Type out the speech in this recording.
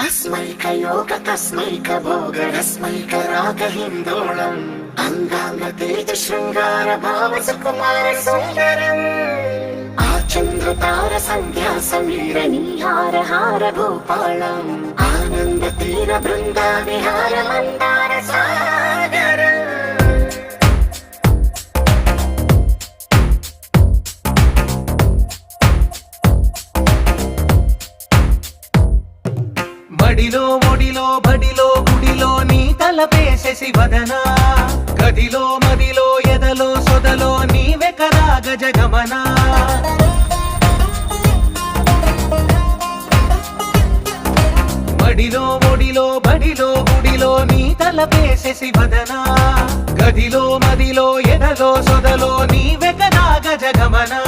अस्मैकयोग तस्मैक भोग रस्मैक राग हिन्दोळम् अंगांग तेज शृंगार भाव सुकुमार सुंदरम् आचंद्र तार संध्या समीर नीहार हार भूपालम् आनंद तीर बृंदा विहार मंदार सागर మడిలో ఒడిలో బడిలో గుడిలో నీ తలపేసేసి వదనా గదిలో మదిలో ఎదలో సొదలో నీవే కదా గజగమనా మడిలో ఒడిలో బడిలో గుడిలో నీ తలపేసేసి వదనా గదిలో మదిలో ఎదలో సొదలో నీవే కదా గజగమనా